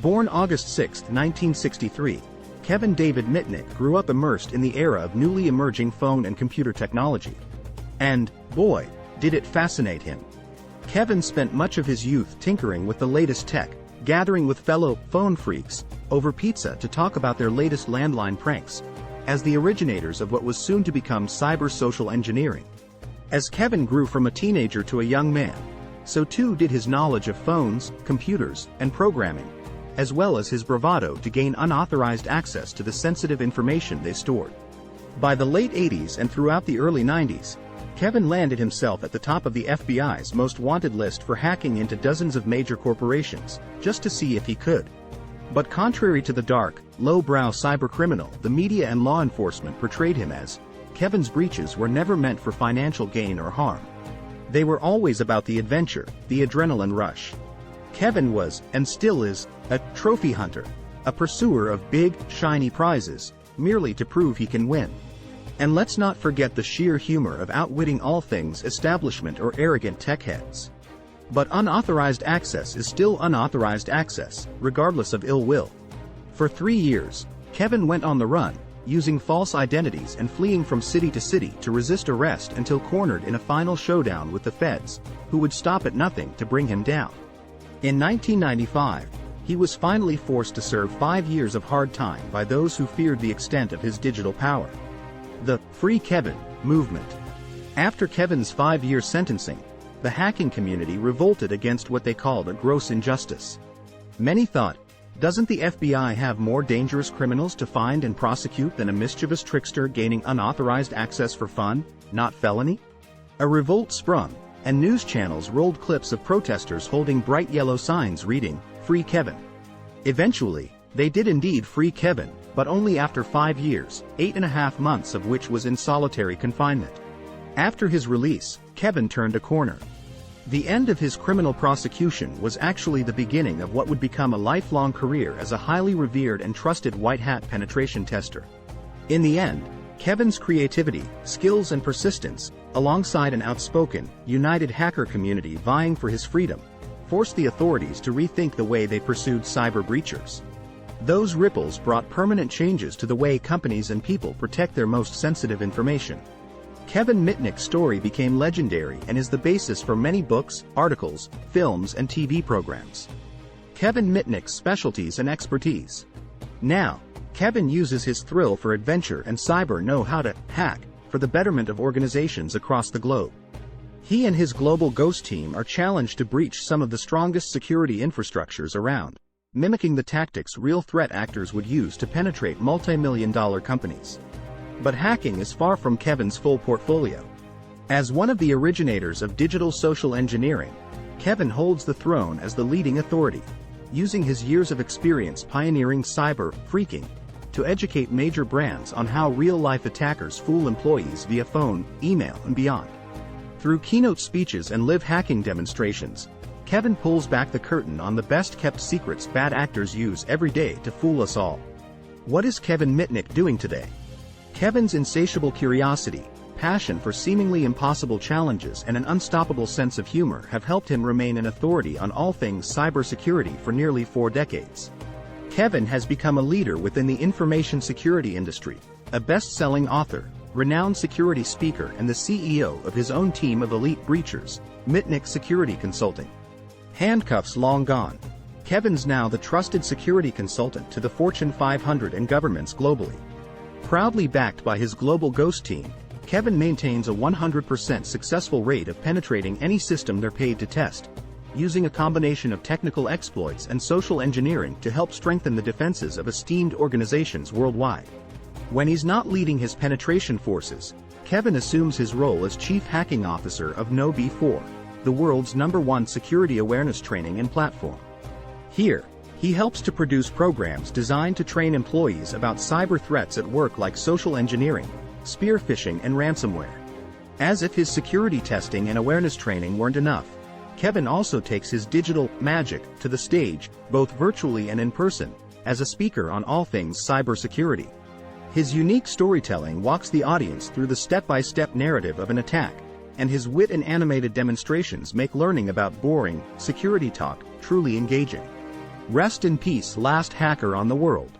Born August 6, 1963, Kevin David Mitnick grew up immersed in the era of newly emerging phone and computer technology. And, boy, did it fascinate him. Kevin spent much of his youth tinkering with the latest tech, gathering with fellow phone freaks over pizza to talk about their latest landline pranks, as the originators of what was soon to become cyber social engineering. As Kevin grew from a teenager to a young man, so too did his knowledge of phones, computers, and programming, as well as his bravado to gain unauthorized access to the sensitive information they stored. By the late 80s and throughout the early 90s, Kevin landed himself at the top of the FBI's most wanted list for hacking into dozens of major corporations, just to see if he could. But contrary to the dark, low-brow cybercriminal the media and law enforcement portrayed him as, Kevin's breaches were never meant for financial gain or harm. They were always about the adventure, the adrenaline rush. Kevin was, and still is, a trophy hunter, a pursuer of big, shiny prizes, merely to prove he can win. And let's not forget the sheer humor of outwitting all things establishment or arrogant tech heads. But unauthorized access is still unauthorized access, regardless of ill will. For 3 years, Kevin went on the run, using false identities and fleeing from city to city to resist arrest until cornered in a final showdown with the feds, who would stop at nothing to bring him down. In 1995, he was finally forced to serve 5 years of hard time by those who feared the extent of his digital power. The Free Kevin movement. After Kevin's 5-year sentencing, the hacking community revolted against what they called a gross injustice. Many thought, doesn't the FBI have more dangerous criminals to find and prosecute than a mischievous trickster gaining unauthorized access for fun, not felony? A revolt sprung, and news channels rolled clips of protesters holding bright yellow signs reading, "Free Kevin." Eventually, they did indeed free Kevin, but only after 5 years, 8.5 months of which was in solitary confinement. After his release, Kevin turned a corner. The end of his criminal prosecution was actually the beginning of what would become a lifelong career as a highly revered and trusted white hat penetration tester. In the end, Kevin's creativity, skills and persistence, alongside an outspoken, united hacker community vying for his freedom, forced the authorities to rethink the way they pursued cyber breachers. Those ripples brought permanent changes to the way companies and people protect their most sensitive information. Kevin Mitnick's story became legendary and is the basis for many books, articles, films and TV programs. Kevin Mitnick's specialties and expertise. Now, Kevin uses his thrill for adventure and cyber know-how to hack for the betterment of organizations across the globe. He and his global ghost team are challenged to breach some of the strongest security infrastructures around, mimicking the tactics real threat actors would use to penetrate multi-million-dollar companies. But hacking is far from Kevin's full portfolio. As one of the originators of digital social engineering, Kevin holds the throne as the leading authority, using his years of experience pioneering cyber freaking to educate major brands on how real-life attackers fool employees via phone, email, and beyond. Through keynote speeches and live hacking demonstrations, Kevin pulls back the curtain on the best-kept secrets bad actors use every day to fool us all. What is Kevin Mitnick doing today? Kevin's insatiable curiosity, passion for seemingly impossible challenges and an unstoppable sense of humor have helped him remain an authority on all things cybersecurity for nearly 4 decades. Kevin has become a leader within the information security industry, a best-selling author, renowned security speaker and the CEO of his own team of elite breachers, Mitnick Security Consulting. Handcuffs long gone, Kevin's now the trusted security consultant to the Fortune 500 and governments globally. Proudly backed by his global ghost team, Kevin maintains a 100% successful rate of penetrating any system they're paid to test, using a combination of technical exploits and social engineering to help strengthen the defenses of esteemed organizations worldwide. When he's not leading his penetration forces, Kevin assumes his role as Chief Hacking Officer of KnowB4, the world's #1 security awareness training and platform. Here, he helps to produce programs designed to train employees about cyber threats at work like social engineering, spear phishing and ransomware. As if his security testing and awareness training weren't enough, Kevin also takes his digital magic to the stage, both virtually and in person, as a speaker on all things cybersecurity. His unique storytelling walks the audience through the step-by-step narrative of an attack, and his wit and animated demonstrations make learning about boring security talk truly engaging. Rest in peace, last hacker on the world.